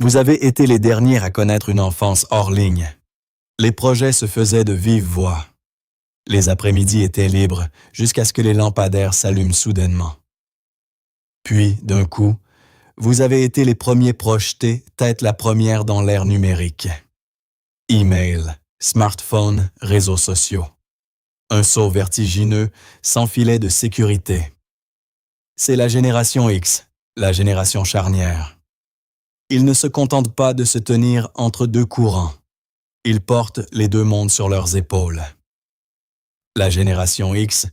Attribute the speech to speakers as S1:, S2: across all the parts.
S1: Vous avez été les derniers à connaître une enfance hors ligne. Les projets se faisaient de vive voix. Les après-midi étaient libres jusqu'à ce que les lampadaires s'allument soudainement. Puis, d'un coup, vous avez été les premiers projetés, tête la première dans l'ère numérique. Email, smartphone, réseaux sociaux. Un saut vertigineux, sans filet de sécurité. C'est la génération X, la génération charnière. Ils ne se contentent pas de se tenir entre deux courants. Ils portent les deux mondes sur leurs épaules. La génération X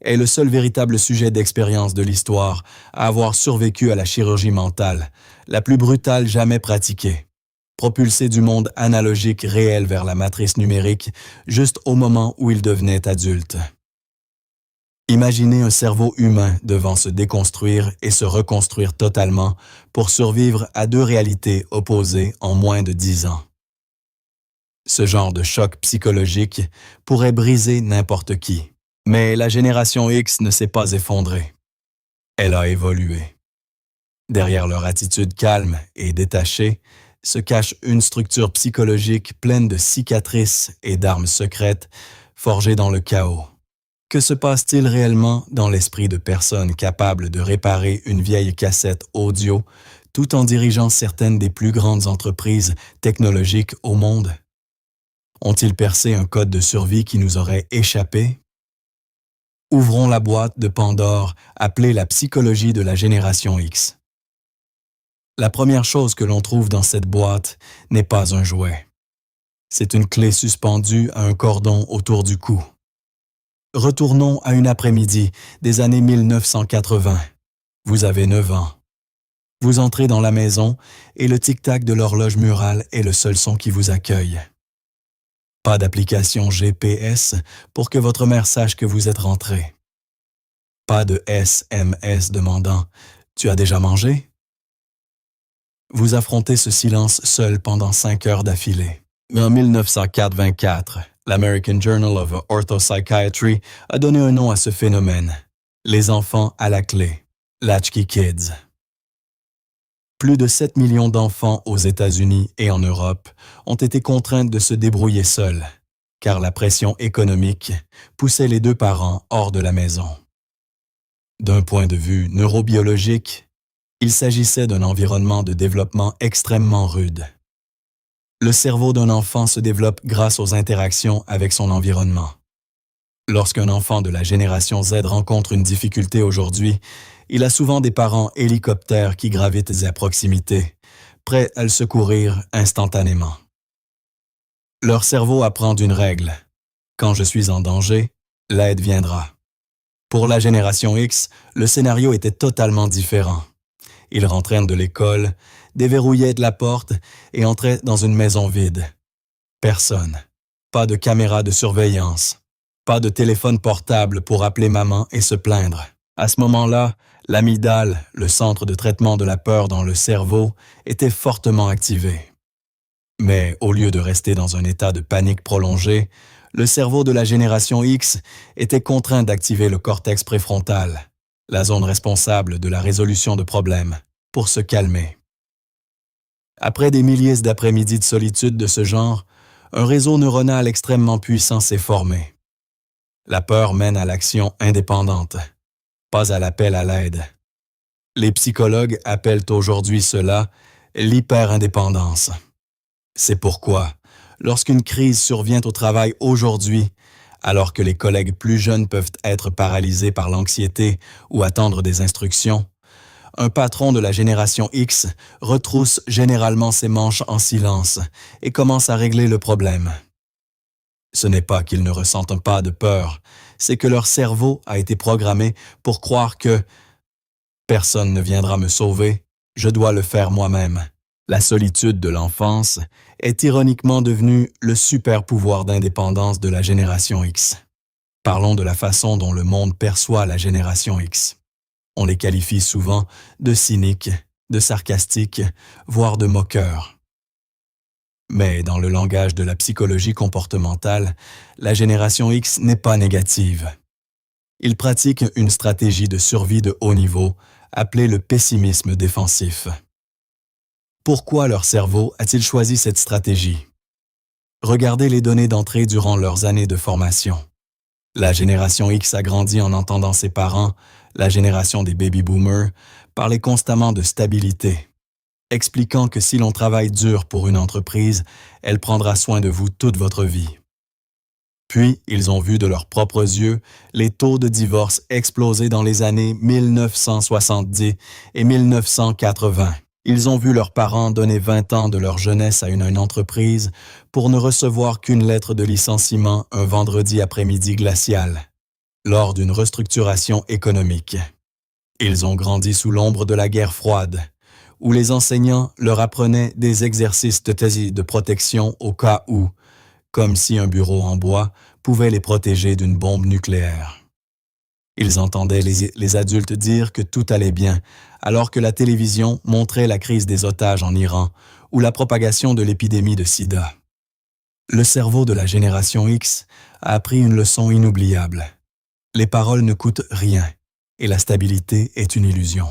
S1: est le seul véritable sujet d'expérience de l'histoire à avoir survécu à la chirurgie mentale, la plus brutale jamais pratiquée, propulsé du monde analogique réel vers la matrice numérique juste au moment où il devenait adulte. Imaginez un cerveau humain devant se déconstruire et se reconstruire totalement pour survivre à deux réalités opposées en moins de 10 ans. Ce genre de choc psychologique pourrait briser n'importe qui. Mais la génération X ne s'est pas effondrée. Elle a évolué. Derrière leur attitude calme et détachée se cache une structure psychologique pleine de cicatrices et d'armes secrètes forgées dans le chaos. Que se passe-t-il réellement dans l'esprit de personnes capables de réparer une vieille cassette audio tout en dirigeant certaines des plus grandes entreprises technologiques au monde? Ont-ils percé un code de survie qui nous aurait échappé? Ouvrons la boîte de Pandore, appelée la psychologie de la génération X. La première chose que l'on trouve dans cette boîte n'est pas un jouet. C'est une clé suspendue à un cordon autour du cou. Retournons à une après-midi des années 1980. Vous avez 9 ans. Vous entrez dans la maison et le tic-tac de l'horloge murale est le seul son qui vous accueille. Pas d'application GPS pour que votre mère sache que vous êtes rentré. Pas de SMS demandant « Tu as déjà mangé ?» Vous affrontez ce silence seul pendant 5 heures d'affilée. En 1924, l'American Journal of Orthopsychiatry a donné un nom à ce phénomène. Les enfants à la clé, Latchkey Kids. Plus de 7 millions d'enfants aux États-Unis et en Europe ont été contraints de se débrouiller seuls, car la pression économique poussait les deux parents hors de la maison. D'un point de vue neurobiologique, il s'agissait d'un environnement de développement extrêmement rude. Le cerveau d'un enfant se développe grâce aux interactions avec son environnement. Lorsqu'un enfant de la génération Z rencontre une difficulté aujourd'hui, il a souvent des parents hélicoptères qui gravitent à proximité, prêts à le secourir instantanément. Leur cerveau apprend d'une règle. Quand je suis en danger, l'aide viendra. Pour la génération X, le scénario était totalement différent. Ils rentrèrent de l'école, déverrouillaient la porte et entraient dans une maison vide. Personne. Pas de caméra de surveillance. Pas de téléphone portable pour appeler maman et se plaindre. À ce moment-là, l'amygdale, le centre de traitement de la peur dans le cerveau, était fortement activé. Mais au lieu de rester dans un état de panique prolongé, le cerveau de la génération X était contraint d'activer le cortex préfrontal, la zone responsable de la résolution de problèmes, pour se calmer. Après des milliers d'après-midi de solitude de ce genre, un réseau neuronal extrêmement puissant s'est formé. La peur mène à l'action indépendante, pas à l'appel à l'aide. Les psychologues appellent aujourd'hui cela l'hyperindépendance. C'est pourquoi, lorsqu'une crise survient au travail aujourd'hui, alors que les collègues plus jeunes peuvent être paralysés par l'anxiété ou attendre des instructions, un patron de la génération X retrousse généralement ses manches en silence et commence à régler le problème. Ce n'est pas qu'ils ne ressentent pas de peur, c'est que leur cerveau a été programmé pour croire que « personne ne viendra me sauver, je dois le faire moi-même ». La solitude de l'enfance est ironiquement devenue le super pouvoir d'indépendance de la génération X. Parlons de la façon dont le monde perçoit la génération X. On les qualifie souvent de cyniques, de sarcastiques, voire de moqueurs. Mais dans le langage de la psychologie comportementale, la génération X n'est pas négative. Ils pratiquent une stratégie de survie de haut niveau appelée le pessimisme défensif. Pourquoi leur cerveau a-t-il choisi cette stratégie? Regardez les données d'entrée durant leurs années de formation. La génération X a grandi en entendant ses parents, la génération des baby-boomers, parler constamment de stabilité, expliquant que si l'on travaille dur pour une entreprise, elle prendra soin de vous toute votre vie. Puis, ils ont vu de leurs propres yeux les taux de divorce exploser dans les années 1970 et 1980. Ils ont vu leurs parents donner 20 ans de leur jeunesse à une entreprise pour ne recevoir qu'une lettre de licenciement un vendredi après-midi glacial, lors d'une restructuration économique. Ils ont grandi sous l'ombre de la guerre froide, où les enseignants leur apprenaient des exercices de protection au cas où, comme si un bureau en bois pouvait les protéger d'une bombe nucléaire. Ils entendaient les adultes dire que tout allait bien, alors que la télévision montrait la crise des otages en Iran ou la propagation de l'épidémie de sida. Le cerveau de la génération X a appris une leçon inoubliable. Les paroles ne coûtent rien et la stabilité est une illusion.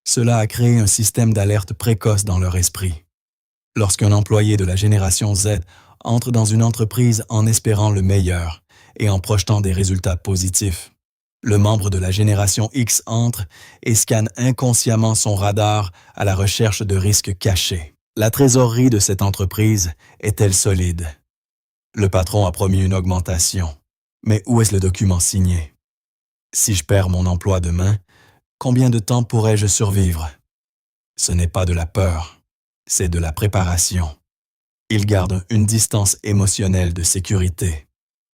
S1: Cela a créé un système d'alerte précoce dans leur esprit. Lorsqu'un employé de la génération Z entre dans une entreprise en espérant le meilleur et en projetant des résultats positifs, le membre de la génération X entre et scanne inconsciemment son radar à la recherche de risques cachés. La trésorerie de cette entreprise est-elle solide? Le patron a promis une augmentation, mais où est-ce le document signé? Si je perds mon emploi demain, combien de temps pourrais-je survivre? Ce n'est pas de la peur, c'est de la préparation. Ils gardent une distance émotionnelle de sécurité.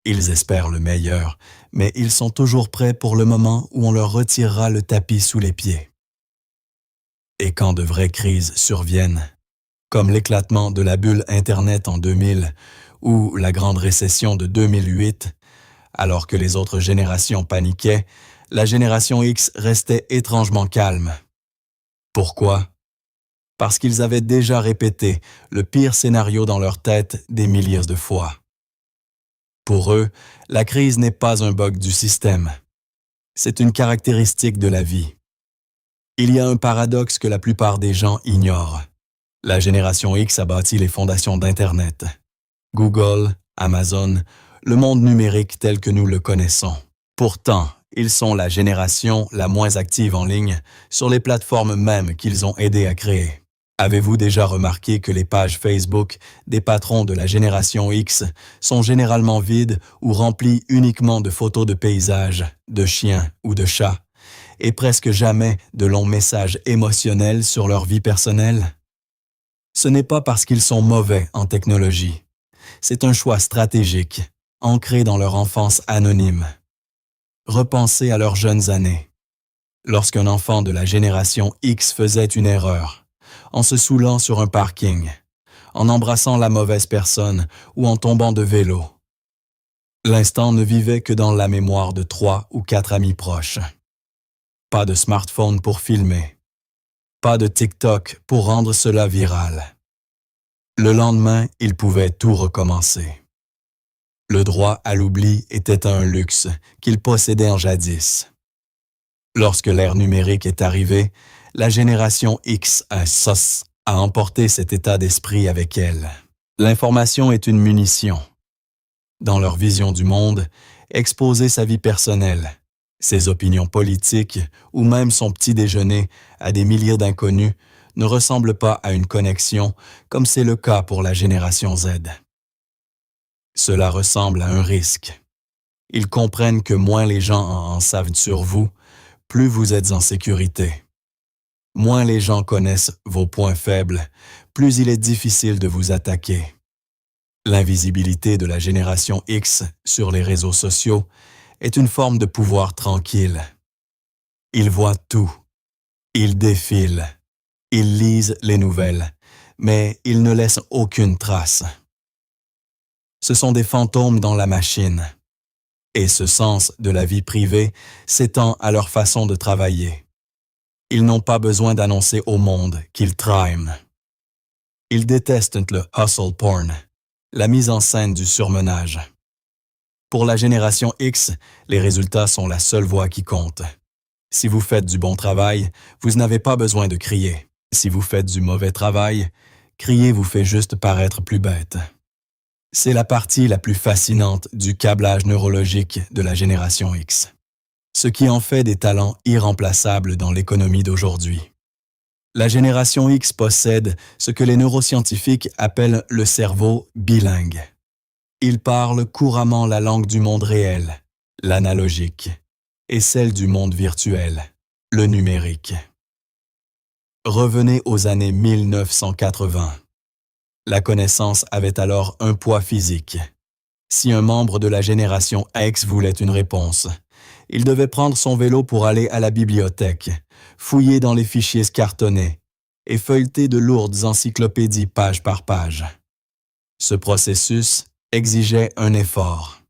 S1: Ils espèrent le meilleur, mais ils sont toujours prêts pour le moment où on leur retirera le tapis sous les pieds. Et quand de vraies crises surviennent, comme l'éclatement de la bulle Internet en 2000 ou la grande récession de 2008, alors que les autres générations paniquaient, la génération X restait étrangement calme. Pourquoi? Parce qu'ils avaient déjà répété le pire scénario dans leur tête des milliers de fois. Pour eux, la crise n'est pas un bug du système. C'est une caractéristique de la vie. Il y a un paradoxe que la plupart des gens ignorent. La génération X a bâti les fondations d'Internet. Google, Amazon, le monde numérique tel que nous le connaissons. Pourtant, ils sont la génération la moins active en ligne sur les plateformes mêmes qu'ils ont aidé à créer. Avez-vous déjà remarqué que les pages Facebook des patrons de la génération X sont généralement vides ou remplies uniquement de photos de paysages, de chiens ou de chats, et presque jamais de longs messages émotionnels sur leur vie personnelle? Ce n'est pas parce qu'ils sont mauvais en technologie. C'est un choix stratégique, ancré dans leur enfance anonyme. Repensez à leurs jeunes années. Lorsqu'un enfant de la génération X faisait une erreur, en se saoulant sur un parking, en embrassant la mauvaise personne ou en tombant de vélo. L'instant ne vivait que dans la mémoire de 3 ou 4 amis proches. Pas de smartphone pour filmer. Pas de TikTok pour rendre cela viral. Le lendemain, il pouvait tout recommencer. Le droit à l'oubli était un luxe qu'ils possédaient en jadis. Lorsque l'ère numérique est arrivée, la génération X a emporté cet état d'esprit avec elle. L'information est une munition. Dans leur vision du monde, exposer sa vie personnelle, ses opinions politiques ou même son petit déjeuner à des milliers d'inconnus ne ressemble pas à une connexion comme c'est le cas pour la génération Z. Cela ressemble à un risque. Ils comprennent que moins les gens en savent sur vous, plus vous êtes en sécurité. Moins les gens connaissent vos points faibles, plus il est difficile de vous attaquer. L'invisibilité de la génération X sur les réseaux sociaux est une forme de pouvoir tranquille. Ils voient tout. Ils défilent. Ils lisent les nouvelles, mais ils ne laissent aucune trace. Ce sont des fantômes dans la machine. Et ce sens de la vie privée s'étend à leur façon de travailler. Ils n'ont pas besoin d'annoncer au monde qu'ils triment. Ils détestent le hustle porn, la mise en scène du surmenage. Pour la génération X, les résultats sont la seule voix qui compte. Si vous faites du bon travail, vous n'avez pas besoin de crier. Si vous faites du mauvais travail, crier vous fait juste paraître plus bête. C'est la partie la plus fascinante du câblage neurologique de la génération X, ce qui en fait des talents irremplaçables dans l'économie d'aujourd'hui. La génération X possède ce que les neuroscientifiques appellent le cerveau bilingue. Ils parlent couramment la langue du monde réel, l'analogique, et celle du monde virtuel, le numérique. Revenez aux années 1980. La connaissance avait alors un poids physique. Si un membre de la génération X voulait une réponse, il devait prendre son vélo pour aller à la bibliothèque, fouiller dans les fichiers cartonnés et feuilleter de lourdes encyclopédies page par page. Ce processus exigeait un effort.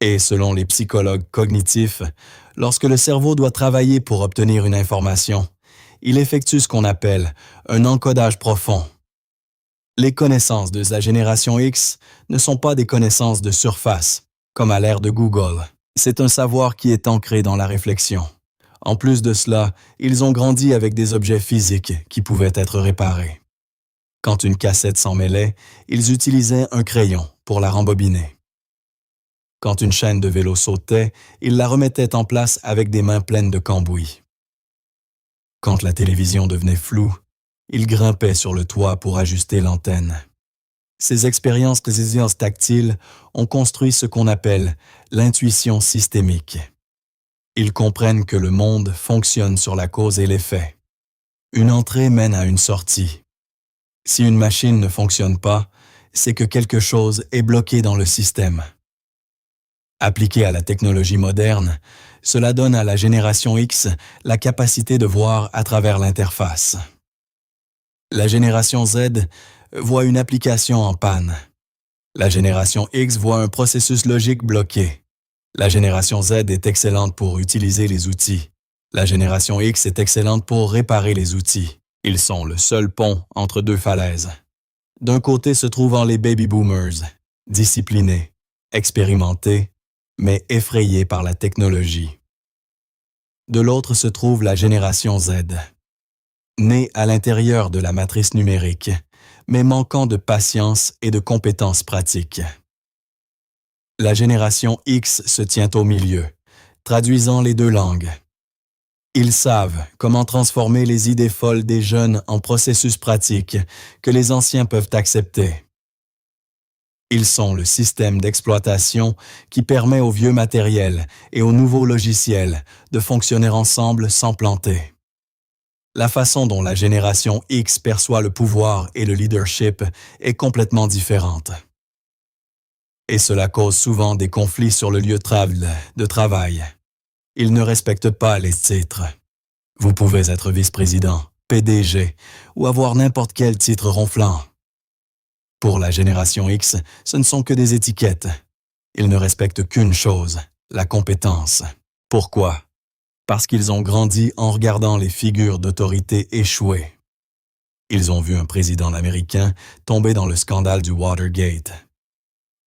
S1: Et selon les psychologues cognitifs, lorsque le cerveau doit travailler pour obtenir une information, il effectue ce qu'on appelle un encodage profond. Les connaissances de la génération X ne sont pas des connaissances de surface, comme à l'ère de Google. C'est un savoir qui est ancré dans la réflexion. En plus de cela, ils ont grandi avec des objets physiques qui pouvaient être réparés. Quand une cassette s'en mêlait, ils utilisaient un crayon pour la rembobiner. Quand une chaîne de vélo sautait, ils la remettaient en place avec des mains pleines de cambouis. Quand la télévision devenait floue, ils grimpaient sur le toit pour ajuster l'antenne. Ces expériences tactiles ont construit ce qu'on appelle l'intuition systémique. Ils comprennent que le monde fonctionne sur la cause et l'effet. Une entrée mène à une sortie. Si une machine ne fonctionne pas, c'est que quelque chose est bloqué dans le système. Appliqué à la technologie moderne, cela donne à la génération X la capacité de voir à travers l'interface. La génération Z voit une application en panne. La génération X voit un processus logique bloqué. La génération Z est excellente pour utiliser les outils. La génération X est excellente pour réparer les outils. Ils sont le seul pont entre deux falaises. D'un côté se trouvent les baby boomers, disciplinés, expérimentés, mais effrayés par la technologie. De l'autre se trouve la génération Z, née à l'intérieur de la matrice numérique, mais manquant de patience et de compétences pratiques. La génération X se tient au milieu, traduisant les deux langues. Ils savent comment transformer les idées folles des jeunes en processus pratiques que les anciens peuvent accepter. Ils sont le système d'exploitation qui permet aux vieux matériels et aux nouveaux logiciels de fonctionner ensemble sans planter. La façon dont la génération X perçoit le pouvoir et le leadership est complètement différente. Et cela cause souvent des conflits sur le lieu de travail. Ils ne respectent pas les titres. Vous pouvez être vice-président, PDG ou avoir n'importe quel titre ronflant. Pour la génération X, ce ne sont que des étiquettes. Ils ne respectent qu'une chose, la compétence. Pourquoi? Parce qu'ils ont grandi en regardant les figures d'autorité échouer. Ils ont vu un président américain tomber dans le scandale du Watergate.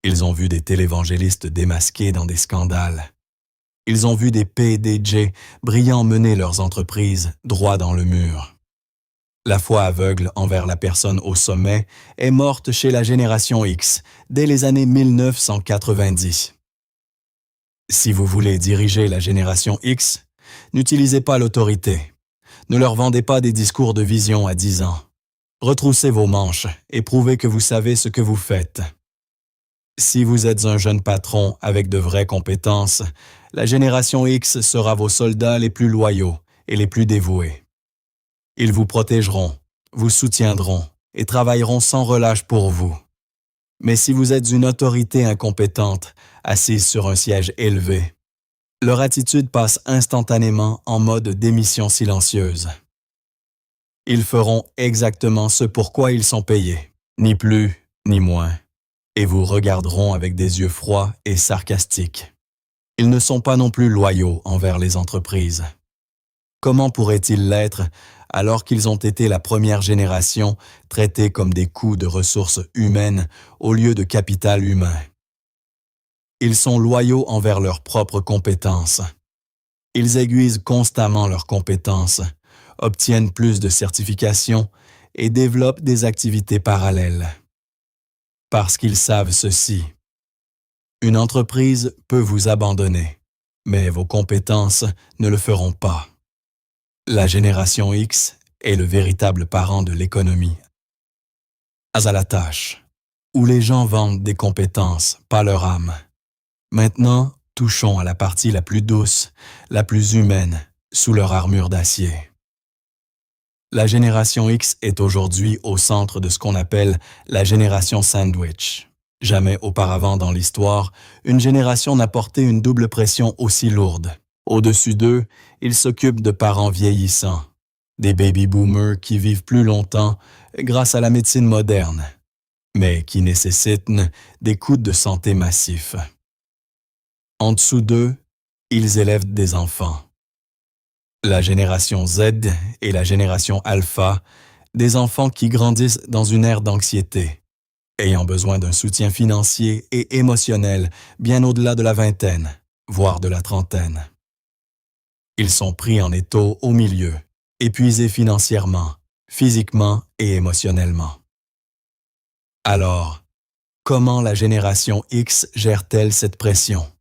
S1: Ils ont vu des télévangélistes démasqués dans des scandales. Ils ont vu des PDG brillants mener leurs entreprises droit dans le mur. La foi aveugle envers la personne au sommet est morte chez la génération X dès les années 1990. Si vous voulez diriger la génération X, n'utilisez pas l'autorité. Ne leur vendez pas des discours de vision à 10 ans. Retroussez vos manches et prouvez que vous savez ce que vous faites. Si vous êtes un jeune patron avec de vraies compétences, la génération X sera vos soldats les plus loyaux et les plus dévoués. Ils vous protégeront, vous soutiendront et travailleront sans relâche pour vous. Mais si vous êtes une autorité incompétente, assise sur un siège élevé, leur attitude passe instantanément en mode démission silencieuse. Ils feront exactement ce pour quoi ils sont payés, ni plus ni moins, et vous regarderont avec des yeux froids et sarcastiques. Ils ne sont pas non plus loyaux envers les entreprises. Comment pourraient-ils l'être alors qu'ils ont été la première génération traités comme des coûts de ressources humaines au lieu de capital humain? Ils sont loyaux envers leurs propres compétences. Ils aiguisent constamment leurs compétences, obtiennent plus de certifications et développent des activités parallèles. Parce qu'ils savent ceci. Une entreprise peut vous abandonner, mais vos compétences ne le feront pas. La génération X est le véritable parent de l'économie. À la tâche, où les gens vendent des compétences, pas leur âme. Maintenant, touchons à la partie la plus douce, la plus humaine, sous leur armure d'acier. La génération X est aujourd'hui au centre de ce qu'on appelle la génération sandwich. Jamais auparavant dans l'histoire, une génération n'a porté une double pression aussi lourde. Au-dessus d'eux, ils s'occupent de parents vieillissants, des baby-boomers qui vivent plus longtemps grâce à la médecine moderne, mais qui nécessitent des coûts de santé massifs. En dessous d'eux, ils élèvent des enfants. La génération Z et la génération Alpha, des enfants qui grandissent dans une ère d'anxiété, ayant besoin d'un soutien financier et émotionnel bien au-delà de la vingtaine, voire de la trentaine. Ils sont pris en étau au milieu, épuisés financièrement, physiquement et émotionnellement. Alors, comment la génération X gère-t-elle cette pression?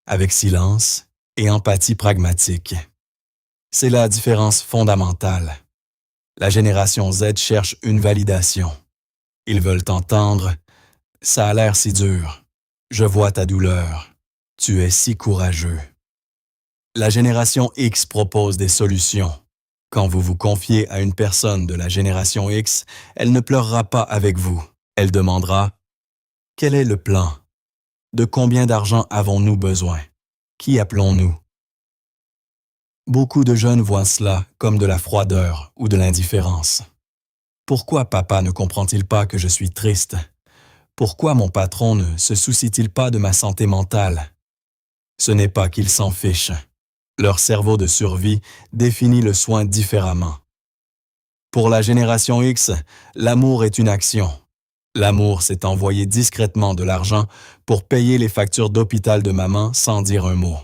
S1: Avec silence et empathie pragmatique. C'est la différence fondamentale. La génération Z cherche une validation. Ils veulent entendre « Ça a l'air si dur. Je vois ta douleur. Tu es si courageux. » La génération X propose des solutions. Quand vous vous confiez à une personne de la génération X, elle ne pleurera pas avec vous. Elle demandera « Quel est le plan? De combien d'argent avons-nous besoin? Qui appelons-nous? » Beaucoup de jeunes voient cela comme de la froideur ou de l'indifférence. Pourquoi papa ne comprend-il pas que je suis triste? Pourquoi mon patron ne se soucie-t-il pas de ma santé mentale? Ce n'est pas qu'ils s'en fichent. Leur cerveau de survie définit le soin différemment. Pour la génération X, l'amour est une action. L'amour, c'est envoyer discrètement de l'argent pour payer les factures d'hôpital de maman sans dire un mot.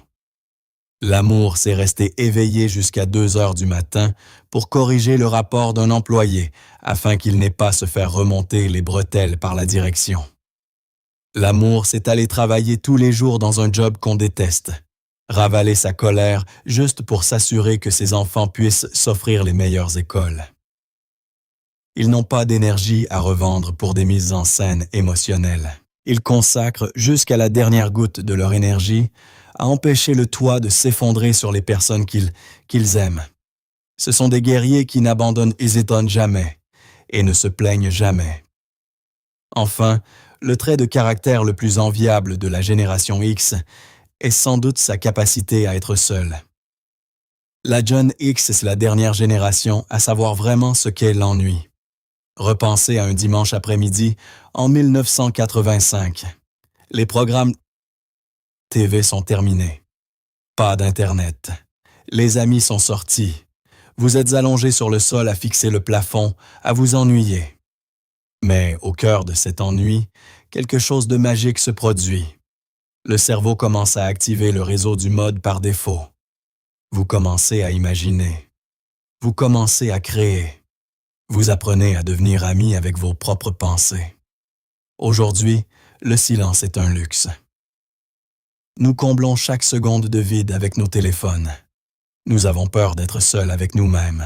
S1: L'amour, c'est rester éveillé jusqu'à 2 heures du matin pour corriger le rapport d'un employé afin qu'il n'ait pas à se faire remonter les bretelles par la direction. L'amour, c'est aller travailler tous les jours dans un job qu'on déteste, ravaler sa colère juste pour s'assurer que ses enfants puissent s'offrir les meilleures écoles. Ils n'ont pas d'énergie à revendre pour des mises en scène émotionnelles. Ils consacrent jusqu'à la dernière goutte de leur énergie à empêcher le toit de s'effondrer sur les personnes qu'ils aiment. Ce sont des guerriers qui n'abandonnent et s'étonnent jamais et ne se plaignent jamais. Enfin, le trait de caractère le plus enviable de la génération X est sans doute sa capacité à être seule. La Gen X est la dernière génération à savoir vraiment ce qu'est l'ennui. Repensez à un dimanche après-midi en 1985. Les programmes TV sont terminés. Pas d'Internet. Les amis sont sortis. Vous êtes allongé sur le sol à fixer le plafond, à vous ennuyer. Mais au cœur de cet ennui, quelque chose de magique se produit. Le cerveau commence à activer le réseau du mode par défaut. Vous commencez à imaginer. Vous commencez à créer. Vous apprenez à devenir ami avec vos propres pensées. Aujourd'hui, le silence est un luxe. Nous comblons chaque seconde de vide avec nos téléphones. Nous avons peur d'être seuls avec nous-mêmes.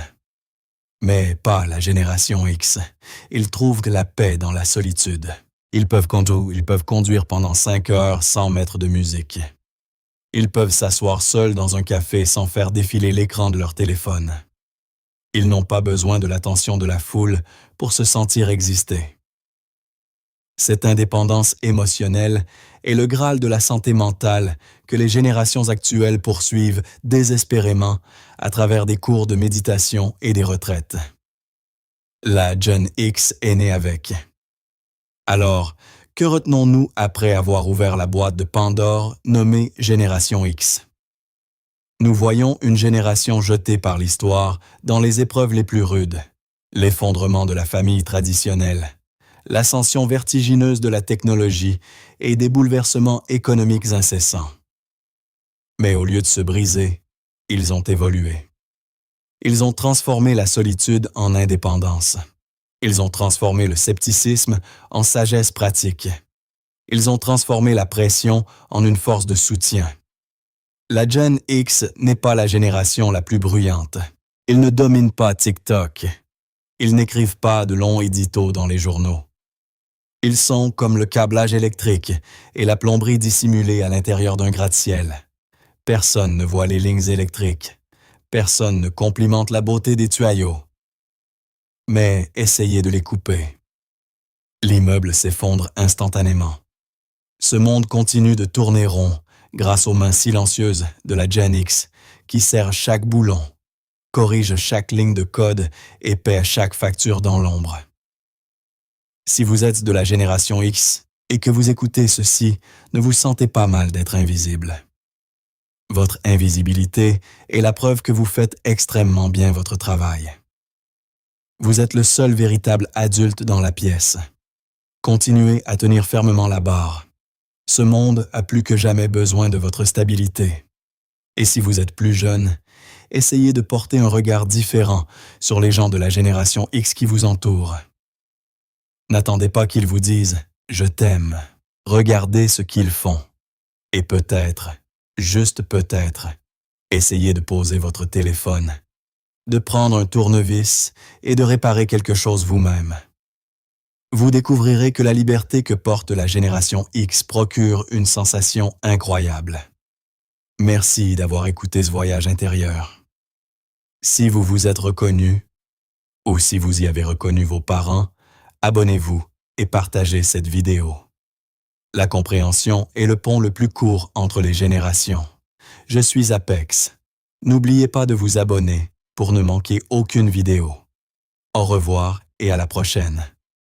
S1: Mais pas la génération X. Ils trouvent de la paix dans la solitude. Ils peuvent conduire pendant 5 heures sans mettre de musique. Ils peuvent s'asseoir seuls dans un café sans faire défiler l'écran de leur téléphone. Ils n'ont pas besoin de l'attention de la foule pour se sentir exister. Cette indépendance émotionnelle est le Graal de la santé mentale que les générations actuelles poursuivent désespérément à travers des cours de méditation et des retraites. La Gen X est née avec. Alors, que retenons-nous après avoir ouvert la boîte de Pandore nommée Génération X? Nous voyons une génération jetée par l'histoire dans les épreuves les plus rudes, l'effondrement de la famille traditionnelle, l'ascension vertigineuse de la technologie et des bouleversements économiques incessants. Mais au lieu de se briser, ils ont évolué. Ils ont transformé la solitude en indépendance. Ils ont transformé le scepticisme en sagesse pratique. Ils ont transformé la pression en une force de soutien. La Gen X n'est pas la génération la plus bruyante. Ils ne dominent pas TikTok. Ils n'écrivent pas de longs éditos dans les journaux. Ils sont comme le câblage électrique et la plomberie dissimulée à l'intérieur d'un gratte-ciel. Personne ne voit les lignes électriques. Personne ne complimente la beauté des tuyaux. Mais essayez de les couper. L'immeuble s'effondre instantanément. Ce monde continue de tourner rond grâce aux mains silencieuses de la Gen X qui serre chaque boulon, corrige chaque ligne de code et paie chaque facture dans l'ombre. Si vous êtes de la génération X et que vous écoutez ceci, ne vous sentez pas mal d'être invisible. Votre invisibilité est la preuve que vous faites extrêmement bien votre travail. Vous êtes le seul véritable adulte dans la pièce. Continuez à tenir fermement la barre. Ce monde a plus que jamais besoin de votre stabilité. Et si vous êtes plus jeune, essayez de porter un regard différent sur les gens de la génération X qui vous entourent. N'attendez pas qu'ils vous disent « je t'aime ». Regardez ce qu'ils font. Et peut-être, juste peut-être, essayez de poser votre téléphone, de prendre un tournevis et de réparer quelque chose vous-même. Vous découvrirez que la liberté que porte la génération X procure une sensation incroyable. Merci d'avoir écouté ce voyage intérieur. Si vous vous êtes reconnu, ou si vous y avez reconnu vos parents, abonnez-vous et partagez cette vidéo. La compréhension est le pont le plus court entre les générations. Je suis Apex. N'oubliez pas de vous abonner pour ne manquer aucune vidéo. Au revoir et à la prochaine.